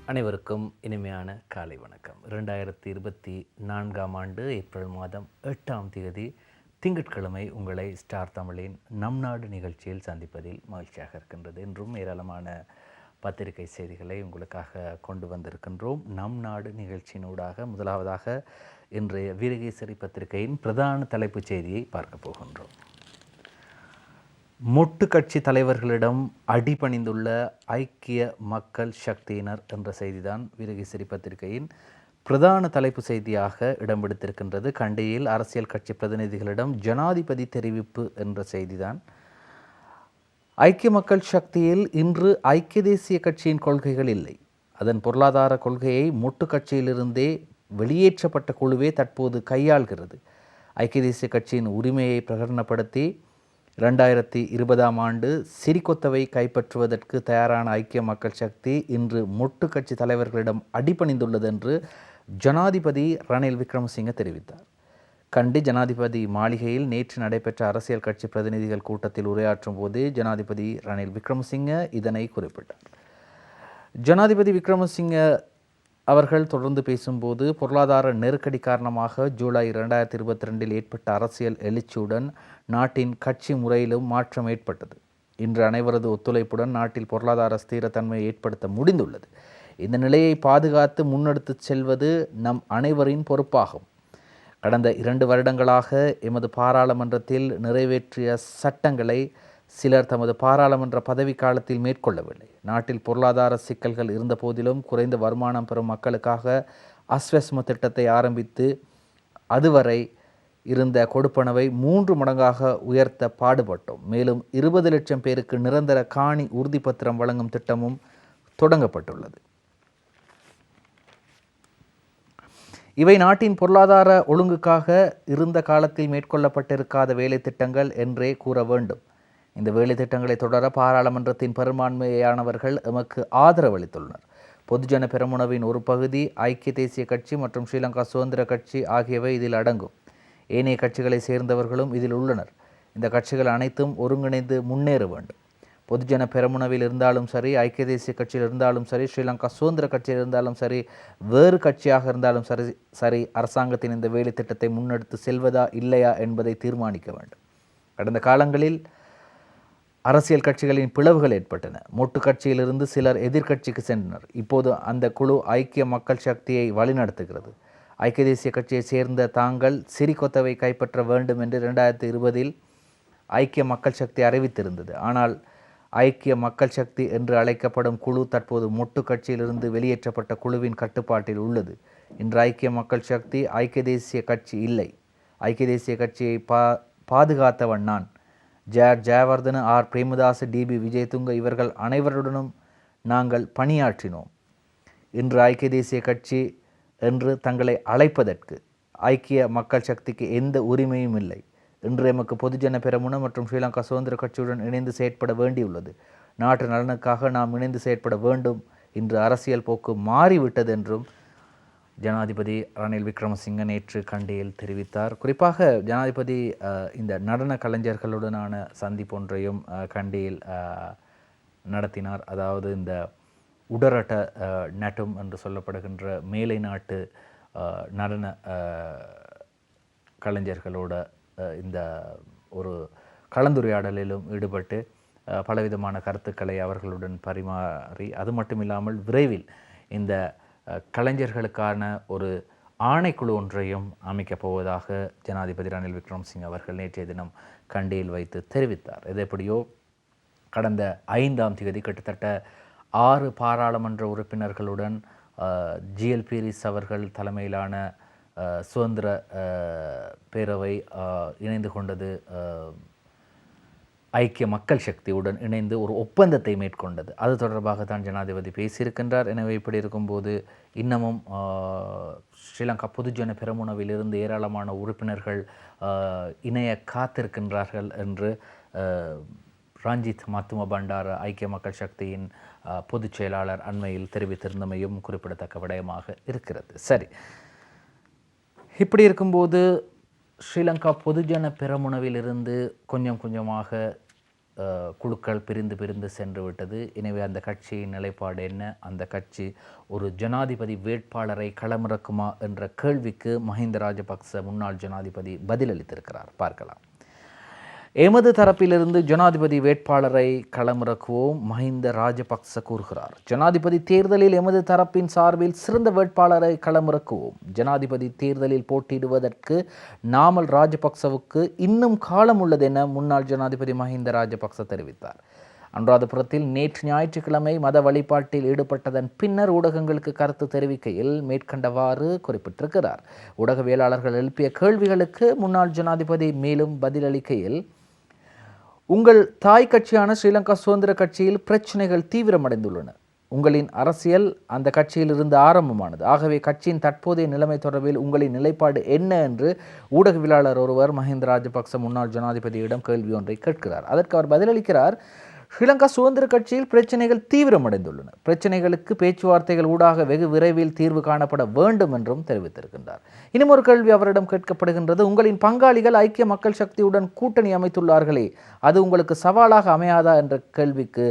அனைவருக்கும் இனிமையான காலை வணக்கம். 2024ஆம் ஆண்டு ஏப்ரல் மாதம் 8ஆம் தேதி திங்கட்கிழமை உங்களை ஸ்டார் தமிழின் நம் நாடு நிகழ்ச்சியில் சந்திப்பதில் மகிழ்ச்சியாக இருக்கின்றது. இன்றும் ஏராளமான பத்திரிகை செய்திகளை உங்களுக்காக கொண்டு வந்திருக்கின்றோம். நம் நாடு நிகழ்ச்சியினூடாக முதலாவதாக இன்றைய வீரகேசரி பத்திரிகையின் பிரதான தலைப்புச் செய்தியை பார்க்க போகின்றோம். மொட்டு கட்சி தலைவர்களிடம் அடிபணிந்துள்ள ஐக்கிய மக்கள் சக்தியினர் என்ற செய்திதான் வீரகேசரி பத்திரிகையின் பிரதான தலைப்பு செய்தியாக இடம் பிடித்திருக்கின்றது. கண்டியில் அரசியல் கட்சி பிரதிநிதிகளிடம் ஜனாதிபதி தெரிவிப்பு என்ற செய்திதான். ஐக்கிய மக்கள் சக்தியில் இன்று ஐக்கிய தேசிய கட்சியின் கொள்கைகள் இல்லை. அதன் பொருளாதார கொள்கையை மொட்டு கட்சியிலிருந்தே வெளியேற்றப்பட்ட குழுவே தற்போது கையாள்கிறது. ஐக்கிய தேசிய கட்சியின் உரிமையை பிரகடனப்படுத்தி 2020ஆம் ஆண்டு சிறிகொத்தவை கைப்பற்றுவதற்கு தயாரான ஐக்கிய மக்கள் சக்தி இன்று மொட்டு கட்சி தலைவர்களிடம் அடிபணிந்துள்ளது என்று ஜனாதிபதி ரணில் விக்ரமசிங்க தெரிவித்தார். கண்டி ஜனாதிபதி மாளிகையில் நேற்று நடைபெற்ற அரசியல் கட்சி பிரதிநிதிகள் கூட்டத்தில் உரையாற்றும் போது ஜனாதிபதி ரணில் விக்ரமசிங்க இதனை குறிப்பிட்டார். ஜனாதிபதி விக்ரமசிங்க அவர்கள் தொடர்ந்து பேசும்போது, பொருளாதார நெருக்கடி காரணமாக ஜூலை 2022 ஏற்பட்ட அரசியல் எழுச்சியுடன் நாட்டின் கட்சி முறையிலும் மாற்றம் ஏற்பட்டது. இன்று அனைவரது ஒத்துழைப்புடன் நாட்டில் பொருளாதார ஸ்திரத்தன்மையை ஏற்படுத்த முடிந்துள்ளது. இந்த நிலையை பாதுகாத்து முன்னெடுத்து செல்வது நம் அனைவரின் பொறுப்பாகும். கடந்த 2 வருடங்களாக எமது பாராளுமன்றத்தில் நிறைவேற்றிய சட்டங்களை சிலர் தமது பாராளுமன்ற பதவி காலத்தில் மேற்கொள்ளவில்லை. நாட்டில் பொருளாதார சிக்கல்கள் இருந்த போதிலும் குறைந்த வருமானம் பெறும் மக்களுக்காக அஸ்வஸ்ம திட்டத்தை ஆரம்பித்து அதுவரை இருந்த கொடுப்பனவை 3 மடங்காக உயர்த்த பாடுபட்டோம். மேலும் 20 லட்சம் பேருக்கு நிரந்தர காணி உறுதிப்பத்திரம் வழங்கும் திட்டமும் தொடங்கப்பட்டுள்ளது. இவை நாட்டின் பொருளாதார ஒழுங்குக்காக இருந்த காலத்தில் மேற்கொள்ளப்பட்டிருக்காத வேலை திட்டங்கள் என்றே கூற வேண்டும். இந்த வேலை திட்டங்களை தொடர பாராளுமன்றத்தின் பெரும்பான்மையானவர்கள் எமக்கு ஆதரவு அளித்துள்ளனர். பொதுஜன பெரமுனவின் ஒரு பகுதி, ஐக்கிய தேசிய கட்சி மற்றும் ஸ்ரீலங்கா சுதந்திர கட்சி ஆகியவை இதில் அடங்கும். ஏனைய கட்சிகளை சேர்ந்தவர்களும் இதில் உள்ளனர். இந்த கட்சிகள் அனைத்தும் ஒருங்கிணைந்து முன்னேற வேண்டும். பொதுஜன பெரமுனவில் இருந்தாலும் சரி, ஐக்கிய தேசிய கட்சியில் இருந்தாலும் சரி, ஸ்ரீலங்கா சுதந்திர கட்சியில் இருந்தாலும் சரி, வேறு கட்சியாக இருந்தாலும் சரி அரசாங்கத்தின் இந்த வேலை திட்டத்தை முன்னெடுத்து செல்வதா இல்லையா என்பதை தீர்மானிக்க வேண்டும். கடந்த காலங்களில் அரசியல் கட்சிகளின் பிளவுகள் ஏற்பட்டன. மொட்டு கட்சியிலிருந்து சிலர் எதிர்க்கட்சிக்கு சென்றனர். இப்போது அந்த குழு ஐக்கிய மக்கள் சக்தியை வழிநடத்துகிறது. ஐக்கிய தேசிய கட்சியை சேர்ந்த தாங்கள் சிறிகொத்தவை கைப்பற்ற வேண்டும் என்று 2020இல் ஐக்கிய மக்கள் சக்தி அறிவித்திருந்தது. ஆனால் ஐக்கிய மக்கள் சக்தி என்று அழைக்கப்படும் குழு தற்போது மொட்டு கட்சியிலிருந்து வெளியேற்றப்பட்ட குழுவின் கட்டுப்பாட்டில் உள்ளது. இன்று ஐக்கிய மக்கள் சக்தி ஐக்கிய தேசிய கட்சி இல்லை. ஐக்கிய தேசிய கட்சியை பாதுகாத்தவன் நான். ஜெயவர்தன, ஆர் பிரேமதாஸ், டிபி விஜயதுங்க இவர்கள் அனைவருடனும் நாங்கள் பணியாற்றினோம். இன்று ஐக்கிய தேசிய கட்சி என்று தங்களை அழைப்பதற்கு ஐக்கிய மக்கள் சக்திக்கு எந்த உரிமையும் இல்லை. இன்று எமக்கு பொதுஜன பெரமுன மற்றும் ஸ்ரீலங்கா சுதந்திர கட்சியுடன் இணைந்து செயற்பட வேண்டியுள்ளது. நாட்டு நலனுக்காக நாம் இணைந்து செயற்பட வேண்டும். இன்று அரசியல் போக்கு மாறிவிட்டது என்றும் ஜனாதிபதி ரணில் விக்ரமசிங்க நேற்று கண்டியில் தெரிவித்தார். குறிப்பாக ஜனாதிபதி இந்த நடன கலைஞர்களுடனான சந்திப்பொன்றையும் கண்டியில் நடத்தினார். அதாவது இந்த உடரட்ட நட்டும் என்று சொல்லப்படுகின்ற மேலை நாட்டு நடன கலைஞர்களோட இந்த ஒரு கலந்துரையாடலிலும் ஈடுபட்டு பலவிதமான கருத்துக்களை அவர்களுடன் பரிமாறி, அது மட்டும் இல்லாமல் விரைவில் இந்த கலைஞர்களுக்கான ஒரு ஆணைக்குழு ஒன்றையும் அமைக்கப் போவதாக ஜனாதிபதி ரணில் விக்ரமசிங்க அவர்கள் நேற்றைய தினம் கண்டியில் வைத்து தெரிவித்தார். இது எப்படியோ கடந்த 5ஆம் தேதி கிட்டத்தட்ட 6 பாராளுமன்ற உறுப்பினர்களுடன் ஜிஎல் பீரிஸ் அவர்கள் தலைமையிலான சுதந்திர பேரவை இணைந்து கொண்டது. ஐக்கிய மக்கள் சக்தியுடன் இணைந்து ஒரு ஒப்பந்தத்தை மேற்கொண்டது. அது தொடர்பாக தான் ஜனாதிபதி பேசியிருக்கின்றார். எனவே இப்படி இருக்கும்போது இன்னமும் ஸ்ரீலங்கா பொதுஜன பெரமுனவிலிருந்து ஏராளமான உறுப்பினர்கள் இணைய காத்திருக்கின்றார்கள் என்று ரஞ்சித் மத்தும பண்டார ஐக்கிய மக்கள் சக்தியின் பொதுச் செயலாளர் அண்மையில் தெரிவித்திருந்தமையும் குறிப்பிடத்தக்க விடயமாக இருக்கிறது. சரி, இப்படி இருக்கும்போது ஸ்ரீலங்கா பொதுஜன பெரமுனவிலிருந்து கொஞ்சம் கொஞ்சமாக குழுக்கள் பிரிந்து பிரிந்து சென்று விட்டது. எனவே அந்த கட்சியின் நிலைப்பாடு என்ன, அந்த கட்சி ஒரு ஜனாதிபதி வேட்பாளரை களமிறக்குமா என்ற கேள்விக்கு மஹிந்த ராஜபக்ச முன்னாள் ஜனாதிபதி பதிலளித்திருக்கிறார். பார்க்கலாம். எமது தரப்பிலிருந்து ஜனாதிபதி வேட்பாளரை களமிறக்குவோம், மஹிந்த ராஜபக்ச கூறுகிறார். ஜனாதிபதி தேர்தலில் எமது தரப்பின் சார்பில் சிறந்த வேட்பாளரை களமிறக்குவோம். ஜனாதிபதி தேர்தலில் போட்டியிடுவதற்கு நாமல் ராஜபக்சவுக்கு இன்னும் காலம் உள்ளது என முன்னாள் ஜனாதிபதி மஹிந்த ராஜபக்ச தெரிவித்தார். அனுராதபுரத்தில் நேற்று ஞாயிற்றுக்கிழமை மத வழிபாட்டில் ஈடுபட்டதன் பின்னர் ஊடகங்களுக்கு கருத்து தெரிவிக்கையில் மேற்கண்டவாறு குறிப்பிட்டிருக்கிறார். ஊடகவியலாளர்கள் எழுப்பிய கேள்விகளுக்கு முன்னாள் ஜனாதிபதி மேலும் பதிலளிக்கையில், உங்கள் தாய் கட்சியான ஸ்ரீலங்கா சுதந்திர கட்சியில் பிரச்சனைகள் தீவிரமடைந்துள்ளன. உங்களின் அரசியல் அந்த கட்சியில் இருந்து ஆரம்பமானது. ஆகவே கட்சியின் தற்போதைய நிலைமை தொடர்பில் உங்களின் நிலைப்பாடு என்ன என்று ஊடகவியலாளர் ஒருவர் மஹிந்த ராஜபக்ச முன்னாள் ஜனாதிபதியிடம் கேள்வி ஒன்றை கேட்கிறார். அதற்கு அவர் பதிலளிக்கிறார், ஸ்ரீலங்கா சுதந்திர கட்சியில் பிரச்சனைகள் தீவிரமடைந்துள்ளன. பிரச்சனைகளுக்கு பேச்சுவார்த்தைகள் ஊடாக வெகு விரைவில் தீர்வு காணப்பட வேண்டும் என்றும் தெரிவித்திருக்கின்றார். இன்னும் ஒரு கேள்வி அவரிடம் கேட்கப்படுகின்றது, உங்களின் பங்காளிகள் ஐக்கிய மக்கள் சக்தியுடன் கூட்டணி அமைத்துள்ளார்களே, அது உங்களுக்கு சவாலாக அமையாதா என்ற கேள்விக்கு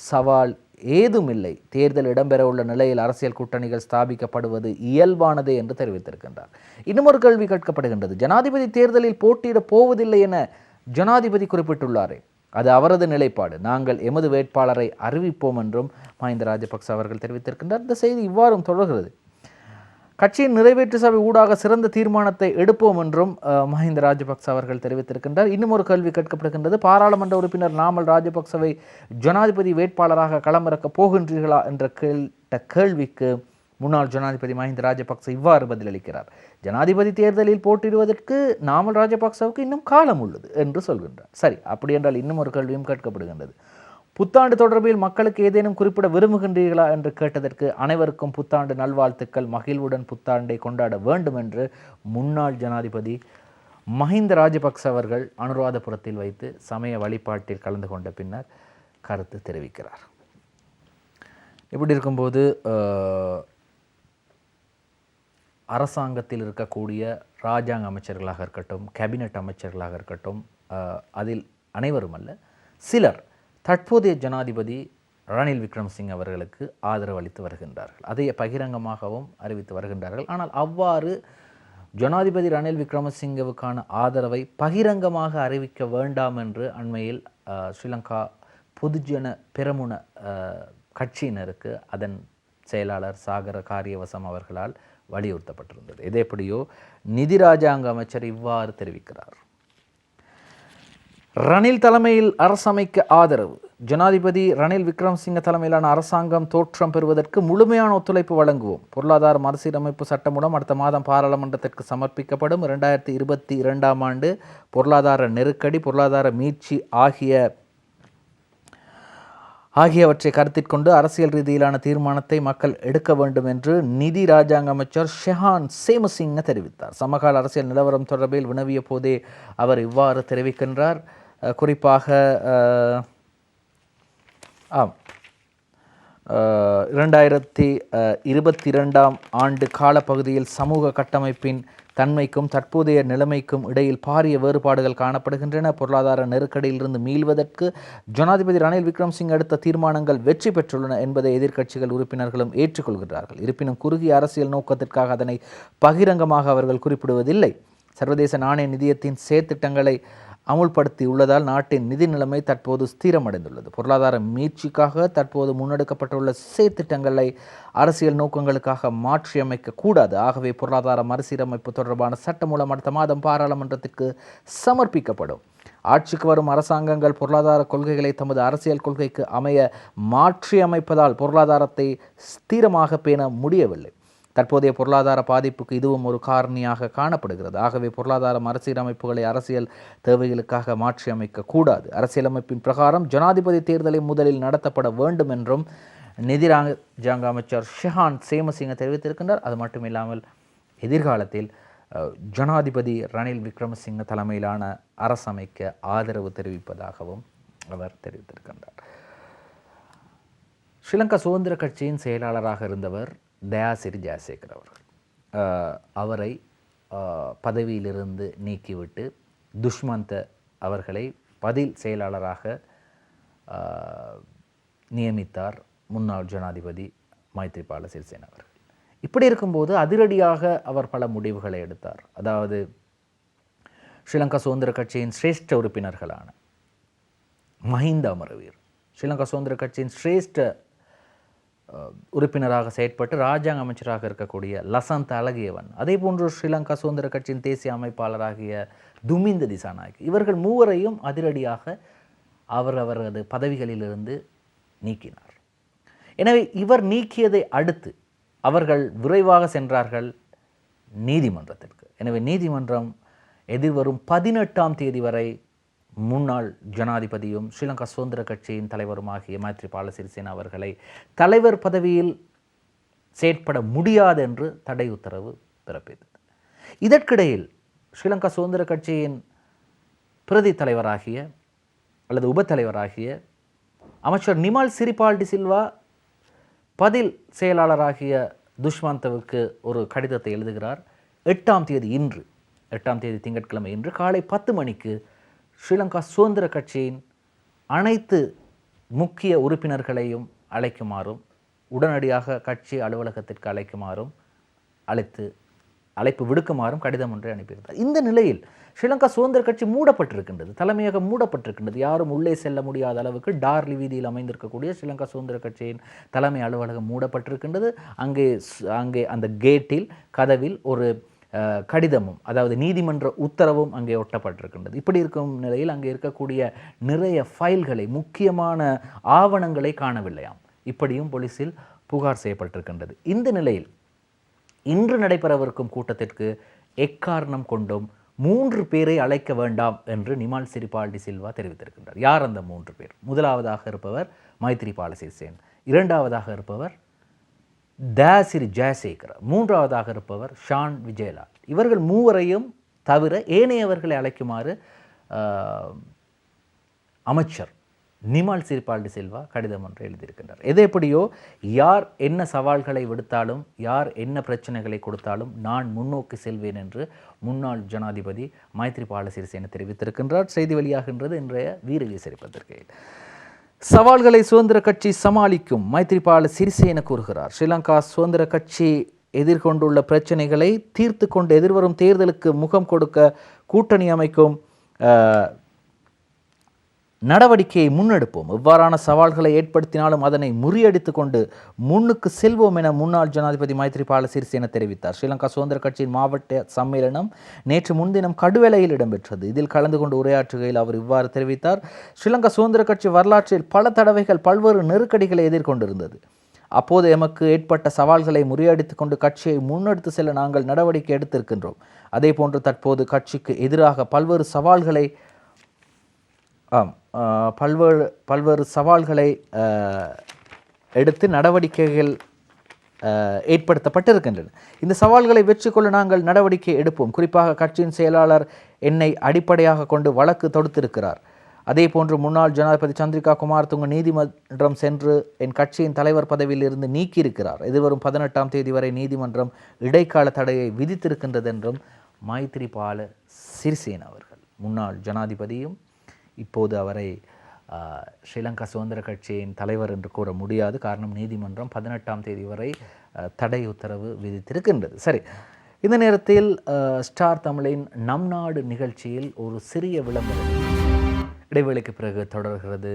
சவால் ஏதுமில்லை. தேர்தல் இடம்பெறவுள்ள நிலையில் அரசியல் கூட்டணிகள் ஸ்தாபிக்கப்படுவது இயல்பானதே என்று தெரிவித்திருக்கின்றார். இன்னும் ஒரு கேள்வி கேட்கப்படுகின்றது, ஜனாதிபதி தேர்தலில் போட்டியிட போவதில்லை என ஜனாதிபதி குறிப்பிட்டுள்ளாரே, அது அவரது நிலைப்பாடு. நாங்கள் எமது வேட்பாளரை அறிவிப்போம் என்றும் மஹிந்த ராஜபக்ச அவர்கள் தெரிவித்திருக்கின்றார். இந்த செய்தி இவ்வாறும் தொடர்கிறது. கட்சியின் நிறைவேற்று சபை ஊடாக சிறந்த தீர்மானத்தை எடுப்போம் என்றும் மஹிந்த ராஜபக்ச அவர்கள் தெரிவித்திருக்கின்றார். இன்னும் ஒரு கேள்வி கேட்கப்படுகின்றது, பாராளுமன்ற உறுப்பினர் நாமல் ராஜபக்சவை ஜனாதிபதி வேட்பாளராக களமிறக்கப் போகின்றீர்களா என்ற கேள்விக்கு முன்னாள் ஜனாதிபதி மஹிந்த ராஜபக்ச இவ்வாறு பதிலளிக்கிறார். ஜனாதிபதி தேர்தலில் போட்டியிடுவதற்கு நாமல் ராஜபக்சவுக்கு இன்னும் காலம் உள்ளது என்று சொல்கின்றார். சரி, அப்படி என்றால் இன்னும் ஒரு கேள்வியும் கேட்கப்படுகின்றது, புத்தாண்டு தொடர்பில் மக்களுக்கு ஏதேனும் குறிப்பிட விரும்புகின்றீர்களா என்று கேட்டதற்கு அனைவருக்கும் புத்தாண்டு நல்வாழ்த்துக்கள், மகிழ்வுடன் புத்தாண்டை கொண்டாட வேண்டும் என்று முன்னாள் ஜனாதிபதி மஹிந்த ராஜபக்ச அவர்கள் அனுராதபுரத்தில் வைத்து சமய வழிபாட்டில் கலந்து கொண்ட பின்னர் கருத்து தெரிவிக்கிறார். இப்படி இருக்கும்போது அரசாங்கத்தில் இருக்கக்கூடிய இராஜாங்க அமைச்சர்களாக இருக்கட்டும், கேபினட் அமைச்சர்களாக இருக்கட்டும், அதில் அனைவரும் அல்ல, சிலர் தற்போதைய ஜனாதிபதி ரணில் விக்ரமசிங்க அவர்களுக்கு ஆதரவு அளித்து வருகின்றார்கள். அதை பகிரங்கமாகவும் அறிவித்து வருகின்றார்கள். ஆனால் அவ்வாறு ஜனாதிபதி ரணில் விக்ரமசிங்கவுக்கான ஆதரவை பகிரங்கமாக அறிவிக்க வேண்டாம் என்று அண்மையில் ஸ்ரீலங்கா பொதுஜன பெரமுன கட்சியினருக்கு அதன் செயலாளர் சாகர காரியவசம் அவர்களால் வலியுறுத்தப்பட்டிருந்தது. இதேபடியோ நிதி ராஜாங்க அமைச்சர் இவ்வாறு தெரிவிக்கிறார், ரணில் தலைமையில் அரசமைக்க ஆதரவு. ஜனாதிபதி ரணில் விக்ரமசிங்க தலைமையிலான அரசாங்கம் தோற்றம் பெறுவதற்கு முழுமையான ஒத்துழைப்பு வழங்குவோம். பொருளாதார மறுசீரமைப்பு சட்டமூலம் அடுத்த மாதம் பாராளுமன்றத்திற்கு சமர்ப்பிக்கப்படும். 2022ஆம் ஆண்டு பொருளாதார நெருக்கடி, பொருளாதார மீட்சி ஆகியவற்றை கருத்தில் கொண்டு அரசியல் ரீதியிலான தீர்மானத்தை மக்கள் எடுக்க வேண்டும் என்று நிதி ராஜாங்க அமைச்சர் ஷெஹான் சேமசிங்க தெரிவித்தார். சமகால அரசியல் நிலவரம் தொடர்பில் வினவிய போதே அவர் இவ்வாறு தெரிவிக்கின்றார். குறிப்பாக 2022ஆம் ஆண்டு காலப்பகுதியில் சமூக கட்டமைப்பின் தன்மைக்கும் தற்போதைய நிலைமைக்கும் இடையில் பாரிய வேறுபாடுகள் காணப்படுகின்றன. பொருளாதார நெருக்கடியிலிருந்து மீள்வதற்கு ஜனாதிபதி ரணில் விக்ரமசிங்க எடுத்த தீர்மானங்கள் வெற்றி பெற்றுள்ளன என்பதை எதிர்க்கட்சிகள் உறுப்பினர்களும் ஏற்றுக்கொள்கிறார்கள். இருப்பினும் குறுகிய அரசியல் நோக்கத்திற்காக அதனை பகிரங்கமாக அவர்கள் குறிப்பிடுவதில்லை. சர்வதேச நாணய நிதியத்தின் செயற்திட்டங்களை அமுல்படுத்தியுள்ளதால் நாட்டின் நிதி நிலைமை தற்போது ஸ்திரமடைந்துள்ளது. பொருளாதார மீட்சிக்காக தற்போது முன்னெடுக்கப்பட்டுள்ள செயற்திட்டங்களை அரசியல் நோக்கங்களுக்காக மாற்றியமைக்க கூடாது. ஆகவே பொருளாதார மறுசீரமைப்பு தொடர்பான சட்டமூலம் அடுத்த மாதம் பாராளுமன்றத்திற்கு சமர்ப்பிக்கப்படும். ஆட்சிக்கு வரும் அரசாங்கங்கள் பொருளாதார கொள்கைகளை தமது அரசியல் கொள்கைக்கு அமைய மாற்றியமைப்பதால் பொருளாதாரத்தை ஸ்திரமாக பேண முடியவில்லை. தற்போதைய பொருளாதார பாதிப்புக்கு இதுவும் ஒரு காரணியாக காணப்படுகிறது. ஆகவே பொருளாதார மறுசீரமைப்புகளை அரசியல் தேவைகளுக்காக மாற்றியமைக்க கூடாது. அரசியலமைப்பின் பிரகாரம் ஜனாதிபதி தேர்தலை முதலில் நடத்தப்பட வேண்டும் என்றும் நிதி ராஜாங்க அமைச்சர் ஷெஹான் சேமசிங்க தெரிவித்திருக்கின்றார். அது மட்டுமில்லாமல் எதிர்காலத்தில் ஜனாதிபதி ரணில் விக்ரமசிங்க தலைமையிலான அரசமைக்க ஆதரவு தெரிவிப்பதாகவும் அவர் தெரிவித்திருக்கின்றார். ஸ்ரீலங்கா சுதந்திர கட்சியின் செயலாளராக இருந்தவர் தயாசிறி ஜெயசேகர் அவர்கள் அவரை பதவியிலிருந்து நீக்கிவிட்டு துஷ்மந்த அவர்களை பதில் செயலாளராக நியமித்தார் முன்னாள் ஜனாதிபதி மைத்ரிபால சிறிசேன அவர்கள். இப்படி இருக்கும்போது அதிரடியாக அவர் பல முடிவுகளை எடுத்தார். அதாவது ஸ்ரீலங்கா சுதந்திர கட்சியின் சிரேஷ்ட உறுப்பினர்களான மஹிந்த அமரவீர், ஸ்ரீலங்கா சுதந்திர கட்சியின் சிரேஷ்ட உறுப்பினராக செயற்பட்டு ராஜாங்க அமைச்சராக இருக்கக்கூடிய லசந்த அழகியவன், அதே போன்று ஸ்ரீலங்கா சுதந்திர கட்சியின் தேசிய அமைப்பாளராகிய துமிந்த திசாநாயக், இவர்கள் மூவரையும் அதிரடியாக அவரது பதவிகளிலிருந்து நீக்கினார். எனவே இவர் நீக்கியதை அடுத்து அவர்கள் விரைவாக சென்றார்கள் நீதிமன்றத்திற்கு. எனவே நீதிமன்றம் எதிர்வரும் 18ஆம் தேதி வரை முன்னாள் ஜனாதிபதியும் ஸ்ரீலங்கா சுதந்திர கட்சியின் தலைவருமாகிய மைத்ரிபால சிறிசேன அவர்களை தலைவர் பதவியில் செயற்பட முடியாது என்று தடை உத்தரவு பிறப்பித்தது. இதற்கிடையில் ஸ்ரீலங்கா சுதந்திர கட்சியின் பிரதி தலைவராகிய அல்லது உபத்தலைவராகிய அமைச்சர் நிமால் சிறிபால் டி சில்வா பதில் செயலாளராகிய துஷ்மந்தவுக்கு ஒரு கடிதத்தை எழுதுகிறார். 8ஆம் தேதி இன்று 8ஆம் தேதி திங்கட்கிழமை இன்று காலை 10 மணிக்கு ஸ்ரீலங்கா சுதந்திர கட்சியின் அனைத்து முக்கிய உறுப்பினர்களையும் அழைக்குமாறும் உடனடியாக கட்சி அலுவலகத்திற்கு அழைக்குமாறும் அழைப்பு விடுக்குமாறும் கடிதம் ஒன்றை அனுப்பியிருந்தார். இந்த நிலையில் ஸ்ரீலங்கா சுதந்திர கட்சி மூடப்பட்டிருக்கின்றது, தலைமையகம் மூடப்பட்டிருக்கின்றது. யாரும் உள்ளே செல்ல முடியாத அளவுக்கு டார்லி வீதியில் அமைந்திருக்கக்கூடிய ஸ்ரீலங்கா சுதந்திர கட்சியின் தலைமை அலுவலகம் மூடப்பட்டிருக்கின்றது. அங்கே அந்த கேட்டில் கதவில் ஒரு கடிதமும் அதாவது நீதிமன்ற உத்தரவும் அங்கே ஒட்டப்பட்டிருக்கின்றது. இப்படி இருக்கும் நிலையில் அங்கே இருக்கக்கூடிய நிறைய ஃபைல்களை, முக்கியமான ஆவணங்களை காணவில்லையாம். இப்படியும் போலீஸில் புகார் செய்யப்பட்டிருக்கின்றது. இந்த நிலையில் இன்று நடைபெறவிருக்கும் கூட்டத்திற்கு எக்காரணம் கொண்டும் 3 பேரை அழைக்க வேண்டாம் என்று நிமால் சிறிபால் டி சில்வா தெரிவித்திருக்கின்றார். யார் அந்த 3 பேர்? முதலாவதாக இருப்பவர் மைத்ரிபால சிறிசேன, இரண்டாவதாக இருப்பவர் தயாசிறி ஜெயசேகர, மூன்றாவதாக இருப்பவர் ஷான் விஜயலால். இவர்கள் மூவரையும் தவிர ஏனையவர்களை அழைக்குமாறு அமைச்சர் நிமால் சிறிபால் டி சில்வா கடிதம் ஒன்று எழுதியிருக்கின்றார். எது எப்படியோ யார் என்ன சவால்களை விடுத்தாலும், யார் என்ன பிரச்சனைகளை கொடுத்தாலும் நான் முன்னோக்கி செல்வேன் என்று முன்னாள் ஜனாதிபதி மைத்ரிபால சிறிசேன தெரிவித்திருக்கின்றார். செய்தி வெளியாகின்றது இன்றைய வீரகேசரி பத்திரிகையில். சவால்களை சுதந்திர கட்சி சமாளிக்கும் மைத்ரிபால சிறிசேன கூறுகிறார். ஸ்ரீலங்கா சுதந்திர கட்சி எதிர்கொண்டுள்ள பிரச்சனைகளை தீர்த்து கொண்டு எதிர்வரும் தேர்தலுக்கு முகம் கொடுக்க கூட்டணி அமைக்கும் நடவடிக்கையை முன்னெடுப்போம். இவ்வாறான சவால்களை ஏற்படுத்தினாலும் அதனை முறியடித்து கொண்டு முன்னுக்கு செல்வோம் என முன்னாள் ஜனாதிபதி மைத்ரிபால சிறிசேன தெரிவித்தார். ஸ்ரீலங்கா சுதந்திர கட்சியின் மாவட்ட சம்மேளனம் நேற்று முன்தினம் கடுவெலையில் இடம்பெற்றது. இதில் கலந்து கொண்டு உரையாற்றுகையில் அவர் இவ்வாறு தெரிவித்தார். ஸ்ரீலங்கா சுதந்திர கட்சி வரலாற்றில் பல தடவைகள் பல்வேறு நெருக்கடிகளை எதிர்கொண்டிருந்தது. அப்போது எமக்கு ஏற்பட்ட சவால்களை முறியடித்து கொண்டு கட்சியை முன்னெடுத்து செல்ல நாங்கள் நடவடிக்கை எடுத்திருக்கின்றோம். அதே போன்று தற்போது கட்சிக்கு எதிராக பல்வேறு சவால்களை எடுத்து நடவடிக்கைகள் ஏற்படுத்தப்பட்டிருக்கின்றன. இந்த சவால்களை வெற்றி கொள்ள நாங்கள் நடவடிக்கை எடுப்போம். குறிப்பாக கட்சியின் செயலாளர் என்னை அடிப்படையாக கொண்டு வழக்கு தொடுத்திருக்கிறார். அதே போன்று முன்னாள் ஜனாதிபதி சந்திரிகா குமாரதுங்க நீதிமன்றம் சென்று என் கட்சியின் தலைவர் பதவியில் இருந்து நீக்கியிருக்கிறார். எதிர்வரும் 18ஆம் தேதி வரை நீதிமன்றம் இடைக்கால தடையை விதித்திருக்கின்றது என்றும் மைத்ரிபால சிறிசேன அவர்கள், முன்னாள் ஜனாதிபதியும் இப்போது அவரை ஸ்ரீலங்கா சுதந்திர கட்சியின் தலைவர் என்று கூற முடியாது. காரணம், நீதிமன்றம் 18ஆம் தேதி வரை தடை உத்தரவு விதித்திருக்கின்றது. சரி, இந்த நேரத்தில் ஸ்டார் தமிழின் நம் நாடு நிகழ்ச்சியில் ஒரு சிறிய விளம்பரம் இடைவேளைக்கு பிறகு தொடர்கிறது.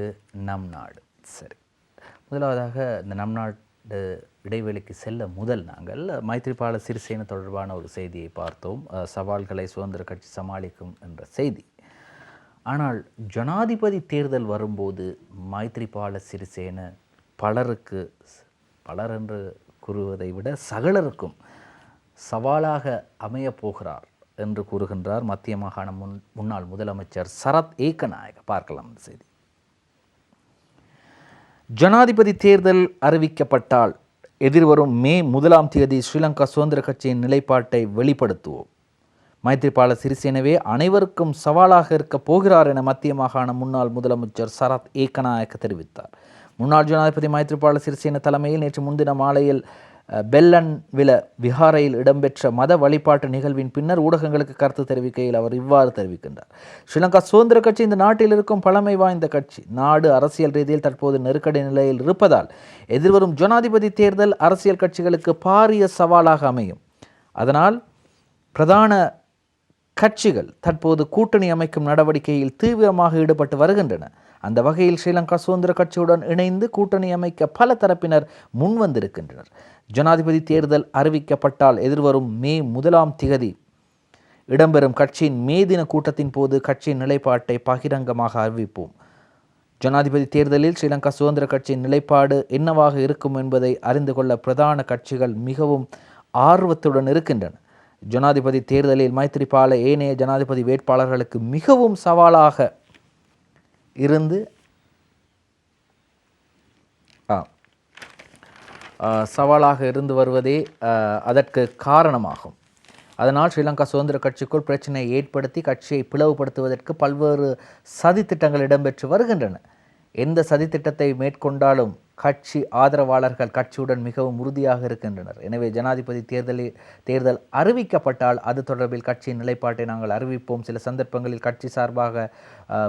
நம் நாடு. சரி, முதலாவதாக இந்த நம் நாடு இடைவேளைக்கு செல்ல முதல் நாங்கள் மைத்ரிபால சிறிசேன தொடர்பான ஒரு செய்தியை பார்த்தோம். சவால்களை சுதந்திர கட்சி சமாளிக்கும் என்ற செய்தி. ஆனால் ஜனாதிபதி தேர்தல் வரும்போது மைத்ரிபால சிறிசேன பலர் என்று கூறுவதை விட சகலருக்கும் சவாலாக அமையப் போகிறார் என்று கூறுகின்றார் மத்திய மாகாண முன்னாள் முதலமைச்சர் சரத் ஏக்கநாயக்க. பார்க்கலாம் இந்த செய்தி. ஜனாதிபதி தேர்தல் அறிவிக்கப்பட்டால் எதிர்வரும் மே 1ஆம் தேதி ஸ்ரீலங்கா சுதந்திர கட்சியின் நிலைப்பாட்டை வெளிப்படுத்துவோம். மைத்ரிபால சிறிசேனவே அனைவருக்கும் சவாலாக இருக்க போகிறார் என மத்திய மாகாண முன்னாள் முதலமைச்சர் சரத் ஏக்கநாயக்க தெரிவித்தார். முன்னாள் ஜனாதிபதி மைத்ரிபால சிறிசேன தலைமையில் நேற்று முன்தின மாலையில் பெல்லன்வில விஹாரையில் இடம்பெற்ற மத வழிபாட்டு நிகழ்வின் பின்னர் ஊடகங்களுக்கு கருத்து தெரிவிக்கையில் அவர் இவ்வாறு தெரிவிக்கின்றார். ஸ்ரீலங்கா சுதந்திர கட்சி இந்த நாட்டில் இருக்கும் பழமை வாய்ந்த கட்சி. நாடு அரசியல் ரீதியில் தற்போது நெருக்கடி நிலையில் இருப்பதால் எதிர்வரும் ஜனாதிபதி தேர்தல் அரசியல் கட்சிகளுக்கு பாரிய சவாலாக அமையும். அதனால் பிரதான கட்சிகள் தற்போது கூட்டணி அமைக்கும் நடவடிக்கையில் தீவிரமாக ஈடுபட்டு வருகின்றன. அந்த வகையில் ஸ்ரீலங்கா சுதந்திர கட்சியுடன் இணைந்து கூட்டணி அமைக்க பல தரப்பினர் முன்வந்திருக்கின்றனர். ஜனாதிபதி தேர்தல் அறிவிக்கப்பட்டால் எதிர்வரும் மே 1 இடம்பெறும் கட்சியின் மே தின கூட்டத்தின் போது கட்சியின் நிலைப்பாட்டை பகிரங்கமாக அறிவிப்போம். ஜனாதிபதி தேர்தலில் ஸ்ரீலங்கா சுதந்திர கட்சியின் நிலைப்பாடு என்னவாக இருக்கும் என்பதை அறிந்து கொள்ள பிரதான கட்சிகள் மிகவும் ஆர்வத்துடன் இருக்கின்றன. ஜனாதிபதி தேர்தலில் மைத்திரிபால ஏனைய ஜனாதிபதி வேட்பாளர்களுக்கு மிகவும் சவாலாக இருந்து வருவதே அதற்கு காரணமாகும். அதனால் ஸ்ரீலங்கா சுதந்திர கட்சிக்குள் பிரச்சனையை ஏற்படுத்தி கட்சியை பிளவுபடுத்துவதற்கு பல்வேறு சதித்திட்டங்கள் இடம்பெற்று வருகின்றன. எந்த சதித்திட்டத்தை மேற்கொண்டாலும் கட்சி ஆதரவாளர்கள் கட்சியுடன் மிகவும் உறுதியாக இருக்கின்றனர். எனவே ஜனாதிபதி தேர்தல் அறிவிக்கப்பட்டால் அது தொடர்பில் கட்சியின் நிலைப்பாட்டை நாங்கள் அறிவிப்போம். சில சந்தர்ப்பங்களில் கட்சி சார்பாக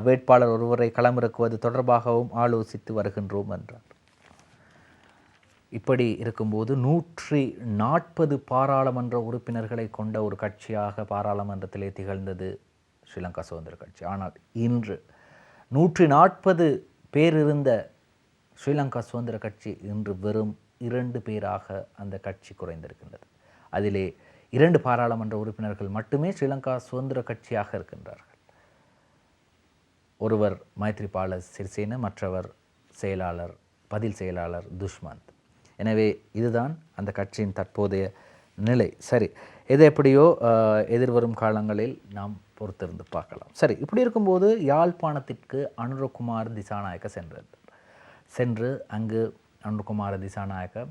வேட்பாளர் ஒருவரை களமிறக்குவது தொடர்பாகவும் ஆலோசித்து வருகின்றோம் என்றார். இப்படி இருக்கும்போது 140 பாராளுமன்ற உறுப்பினர்களை கொண்ட ஒரு கட்சியாக பாராளுமன்றத்திலே திகழ்ந்தது ஸ்ரீலங்கா சுதந்திர கட்சி. ஆனால் இன்று 140 பேர் இருந்த ஸ்ரீலங்கா சுதந்திர கட்சி இன்று வெறும் 2 பேராக அந்த கட்சி குறைந்திருக்கின்றது. அதிலே 2 பாராளுமன்ற உறுப்பினர்கள் மட்டுமே ஸ்ரீலங்கா சுதந்திர கட்சியாக இருக்கின்றார்கள். ஒருவர் மைத்ரிபால சிறிசேன, மற்றவர் பதில் செயலாளர் துஷ்மந்த். எனவே இதுதான் அந்த கட்சியின் தற்போதைய நிலை. சரி, எது எப்படியோ எதிர்வரும் காலங்களில் நாம் பொறுத்திருந்து பார்க்கலாம். சரி, இப்படி இருக்கும்போது யாழ்ப்பாணத்திற்கு அனுரகுமார் திசாநாயக்க சென்று அங்கு அனுரகுமார திசாநாயக்க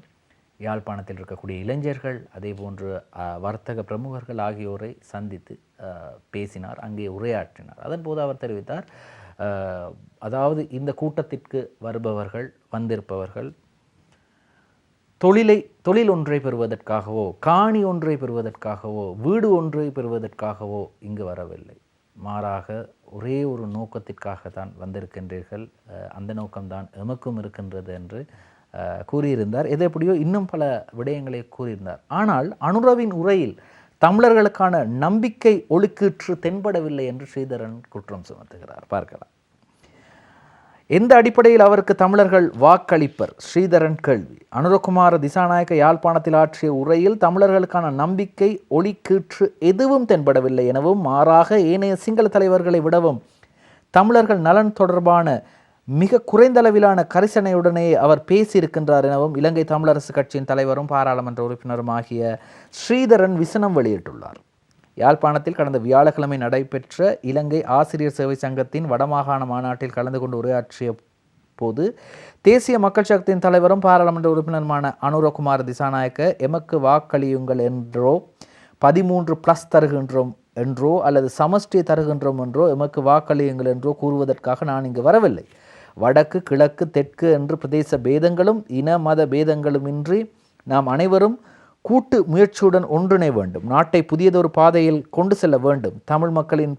யாழ்ப்பாணத்தில் இருக்கக்கூடிய இளைஞர்கள் அதே போன்று வர்த்தக பிரமுகர்கள் ஆகியோரை சந்தித்து பேசினார், அங்கே உரையாற்றினார். அதன் போது அவர் தெரிவித்தார், அதாவது இந்த கூட்டத்திற்கு வந்திருப்பவர்கள் தொழில் ஒன்றை பெறுவதற்காகவோ, காணி ஒன்றை பெறுவதற்காகவோ, வீடு ஒன்றை பெறுவதற்காகவோ இங்கு வரவில்லை. மாறாக ஒரே ஒரு நோக்கத்திற்காகத்தான் வந்திருக்கின்றீர்கள், அந்த நோக்கம்தான் எமக்கும் இருக்கின்றது என்று கூறியிருந்தார். எது எப்படியோ இன்னும் பல விடயங்களை கூறியிருந்தார். ஆனால் அனுரவின் உரையில் தமிழர்களுக்கான நம்பிக்கை ஒளிக்கீற்று தென்படவில்லை என்று ஸ்ரீதரன் குற்றம் சுமத்துகிறார். பார்க்கலாம். எந்த அடிப்படையில் அவருக்கு தமிழர்கள் வாக்களிப்பர்? ஸ்ரீதரன் கேள்வி. அனுரகுமார திசாநாயக்க யாழ்ப்பாணத்தில் ஆற்றிய உரையில் தமிழர்களுக்கான நம்பிக்கை ஒளிக்கீற்று எதுவும் தென்படவில்லை எனவும், மாறாக ஏனைய சிங்கள தலைவர்களை விடவும் தமிழர்கள் நலன் தொடர்பான மிக குறைந்தளவிலான கரிசனையுடனே அவர் பேசியிருக்கின்றார் எனவும் இலங்கை தமிழரசு கட்சியின் தலைவரும் பாராளுமன்ற உறுப்பினரும் ஆகிய ஸ்ரீதரன் விசனம் வெளியிட்டுள்ளார். யாழ்ப்பாணத்தில் கடந்த வியாழக்கிழமை நடைபெற்ற இலங்கை ஆசிரியர் சேவை சங்கத்தின் வடமாகாண மாநாட்டில் கலந்து கொண்டு உரையாற்றிய போது தேசிய மக்கள் சக்தியின் தலைவரும் பாராளுமன்ற உறுப்பினருமான அனுரகுமார திசாநாயக்க எமக்கு வாக்களியுங்கள் என்றோ 13+ தருகின்றோம் என்றோ அல்லது சமஷ்டியை தருகின்றோம் என்றோ எமக்கு வாக்களியுங்கள் என்றோ கூறுவதற்காக நான் இங்கு வரவில்லை. வடக்கு, கிழக்கு, தெற்கு என்று பிரதேச பேதங்களும் இன மத பேதங்களுமின்றி நாம் அனைவரும் கூட்டு முயற்சியுடன் ஒன்றிணை வேண்டும். நாட்டை புதியதொரு பாதையில் கொண்டு செல்ல வேண்டும். தமிழ் மக்களின்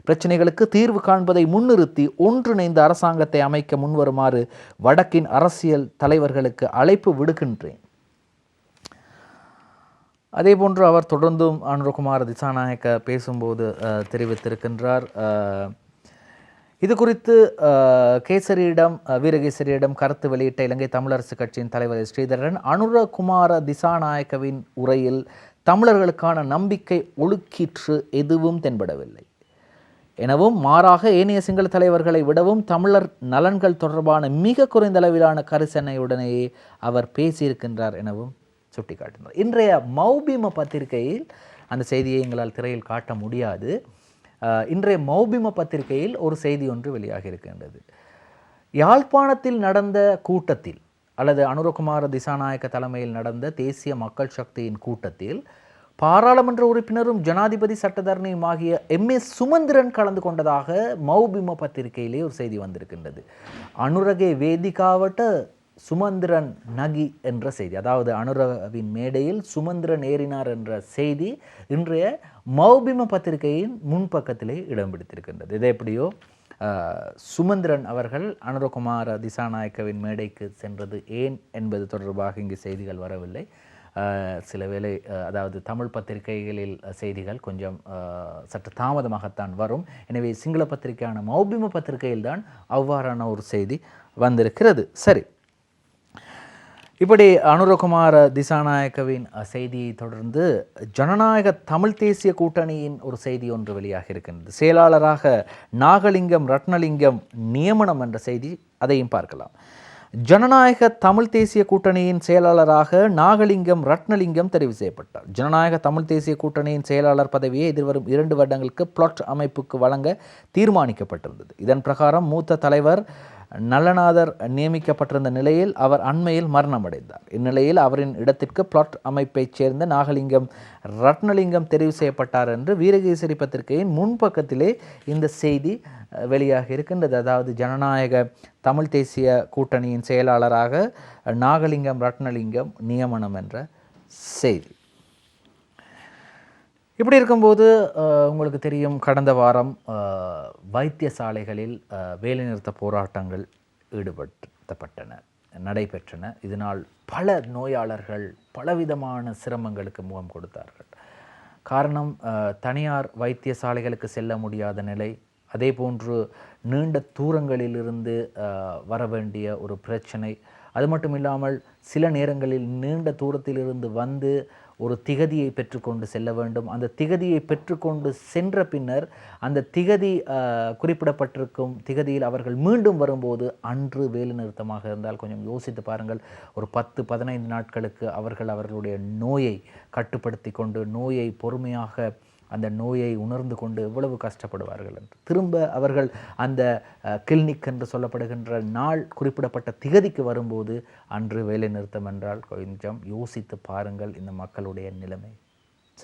பிரச்சனைகளுக்கு தீர்வு காண்பதை முன்னிறுத்தி ஒன்றிணைந்த அரசாங்கத்தை அமைக்க முன்வருமாறு வடக்கின் அரசியல் தலைவர்களுக்கு அழைப்பு விடுக்கின்றேன். அதே போன்று அவர் தொடர்ந்தும் அனுரகுமார திசாநாயக்க பேசும்போது தெரிவித்திருக்கின்றார், இது குறித்து வீரகேசரியிடம் கருத்து வெளியிட்ட இலங்கை தமிழரசு கட்சியின் தலைவர் ஸ்ரீதரன் அனுரகுமார திசாநாயக்கவின் உரையில் தமிழர்களுக்கான நம்பிக்கை ஒழுக்கீற்று எதுவும் தென்படவில்லை எனவும், மாறாக ஏனைய சிங்கள தலைவர்களை விடவும் தமிழர் நலன்கள் தொடர்பான மிக குறைந்த அளவிலான கரிசனையுடனேயே அவர் பேசியிருக்கின்றார் எனவும் சுட்டிக்காட்டினார். இன்றைய மௌபிம பத்திரிகையில் அந்த செய்தியை எங்களால் திரையில் காட்ட முடியாது. இன்றைய மௌபிம பத்திரிகையில் ஒரு செய்தி ஒன்று வெளியாக இருக்கின்றது. யாழ்ப்பாணத்தில் நடந்த கூட்டத்தில் அல்லது அனுரகுமார திசாநாயக்க தலைமையில் நடந்த தேசிய மக்கள் சக்தியின் கூட்டத்தில் பாராளுமன்ற உறுப்பினரும் ஜனாதிபதி சட்டத்தரணியும் ஆகிய MS சுமந்திரன் கலந்து கொண்டதாக மௌபிம பத்திரிகையிலே ஒரு செய்தி வந்திருக்கின்றது. அனுரகே வேதிகாவட்ட சுமந்திரன் நகி என்ற செய்தி, அதாவது அனுரவின் மேடையில் சுமந்திரன் ஏறினார் என்ற செய்தி இன்றைய மௌபிம பத்திரிகையின் முன்பக்கத்திலே இடம் பிடித்திருக்கின்றது. இது எப்படியோ சுமந்திரன் அவர்கள் அனுரகுமார திசாநாயக்கவின் மேடைக்கு சென்றது ஏன் என்பது தொடர்பாக இங்கு செய்திகள் வரவில்லை. சில வேளை அதாவது தமிழ் பத்திரிகைகளில் செய்திகள் கொஞ்சம் சற்று தாமதமாகத்தான் வரும். எனவே சிங்கள பத்திரிகையான மௌபிம பத்திரிகையில்தான் அவ்வாறான ஒரு செய்தி வந்திருக்கிறது. சரி, இப்படி அனுரகுமார திசாநாயக்கவின் செய்தியை தொடர்ந்து ஜனநாயக தமிழ் தேசிய கூட்டணியின் ஒரு செய்தி ஒன்று வெளியாக இருக்கின்றது. செயலாளராக நாகலிங்கம் ரத்னலிங்கம் நியமனம் என்ற செய்தி, அதையும் பார்க்கலாம். ஜனநாயக தமிழ் தேசிய கூட்டணியின் செயலாளராக நாகலிங்கம் ரத்னலிங்கம் தெரிவு செய்யப்பட்டார். ஜனநாயக தமிழ் தேசிய கூட்டணியின் செயலாளர் பதவியை எதிர்வரும் 2 வருடங்களுக்கு பிளாட் அமைப்புக்கு வழங்க தீர்மானிக்கப்பட்டிருந்தது. இதன் பிரகாரம் மூத்த தலைவர் நல்லநாதர் நியமிக்கப்பட்டிருந்த நிலையில் அவர் அண்மையில் மரணமடைந்தார். இந்நிலையில் அவரின் இடத்திற்கு பிளாட் அமைப்பைச் சேர்ந்த நாகலிங்கம் ரத்னலிங்கம் தெரிவு செய்யப்பட்டார் என்று வீரகேசரி பத்திரிகையின் முன்பக்கத்திலே இந்த செய்தி வெளியாக இருக்கின்றது. அதாவது ஜனநாயக தமிழ் தேசிய கூட்டணியின் செயலாளராக நாகலிங்கம் ரத்னலிங்கம் நியமனம் என்ற செய்தி. இப்படி இருக்கும்போது உங்களுக்கு தெரியும், கடந்த வாரம் வைத்தியசாலைகளில் வேலைநிறுத்த போராட்டங்கள் நடைபெற்றன. இதனால் பல நோயாளர்கள் பலவிதமான சிரமங்களுக்கு முகம் கொடுத்தார்கள். காரணம், தனியார் வைத்தியசாலைகளுக்கு செல்ல முடியாத நிலை, அதே போன்று நீண்ட தூரங்களிலிருந்து வர வேண்டிய ஒரு பிரச்சனை. அது மட்டும் இல்லாமல் சில நேரங்களில் நீண்ட தூரத்திலிருந்து வந்து ஒரு திகதியை பெற்றுக்கொண்டு செல்ல வேண்டும். அந்த திகதியை பெற்றுக்கொண்டு சென்ற பின்னர் அந்த திகதி குறிப்பிடப்பட்டிருக்கும் திகதியில் அவர்கள் மீண்டும் வரும்போது அன்று வேலைநிறுத்தமாக இருந்தால் கொஞ்சம் யோசித்து பாருங்கள். ஒரு 10-15 நாட்களுக்கு அவர்களுடைய நோயை கட்டுப்படுத்தி கொண்டு, நோயை பொறுமையாக அந்த நோயை உணர்ந்து கொண்டு எவ்வளவு கஷ்டப்படுவார்கள் என்று. திரும்ப அவர்கள் அந்த கிளினிக் என்று சொல்லப்படுகின்ற நாள் குறிப்பிடப்பட்ட திகதிக்கு வரும்போது அன்று வேலை நிறுத்தம் என்றால் கொஞ்சம் யோசித்து பாருங்கள் இந்த மக்களுடைய நிலைமை.